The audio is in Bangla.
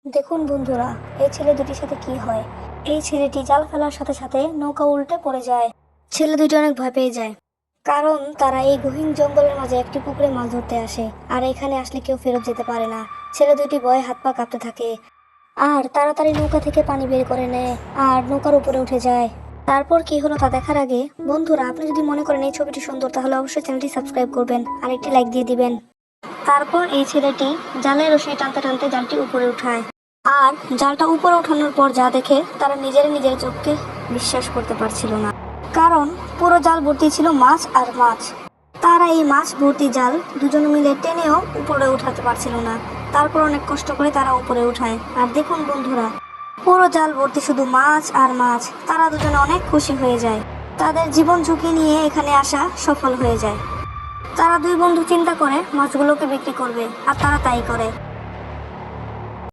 দেখুন বন্ধুরা, এই ছেলে দুটির সাথে কি হয়। এই ছেলেটি জাল ফেলার সাথে সাথে নৌকা উল্টে পড়ে যায়। ছেলে দুটি অনেক ভয় পেয়ে যায়, কারণ তারা এই গহীন জঙ্গলের মাঝে একটি পুকুরে মাছ ধরতে আসে, আর এখানে আসলে কেউ ফেরত যেতে পারে না। ছেলে দুটি ভয়ে হাত পা কাঁপতে থাকে, আর তাড়াতাড়ি নৌকা থেকে পানি বের করে নেয় আর নৌকার উপরে উঠে যায়। তারপর কি হলো তা দেখার আগে বন্ধুরা, আপনি যদি মনে করেন এই ছবিটি সুন্দর, তাহলে অবশ্যই চ্যানেলটি সাবস্ক্রাইব করবেন আর একটি লাইক দিয়ে দিবেন। তারপর এই ছেলেটি জালের রশি টানতে টানতে জালটি উপরে উঠায়, আর জালটা উপরে ওঠানোর পর যা দেখে তারা নিজের চোখকে বিশ্বাস করতে পারছিল না, কারণ পুরো জাল ভর্তি ছিল মাছ আর মাছ। তারা এই মাছ ভর্তি জাল দুজনে মিলে টেনেও উপরে উঠাতে পারছিল না। তারপর অনেক কষ্ট করে তারা উপরে উঠায়, আর দেখুন বন্ধুরা, পুরো জাল ভর্তি শুধু মাছ আর মাছ। তারা দুজনে অনেক খুশি হয়ে যায়, তাদের জীবন ঝুঁকি নিয়ে এখানে আসা সফল হয়ে যায়। তারা দুই বন্ধু চিন্তা করে মাছগুলোকে বিক্রি করবে, আর তারা তাই করে।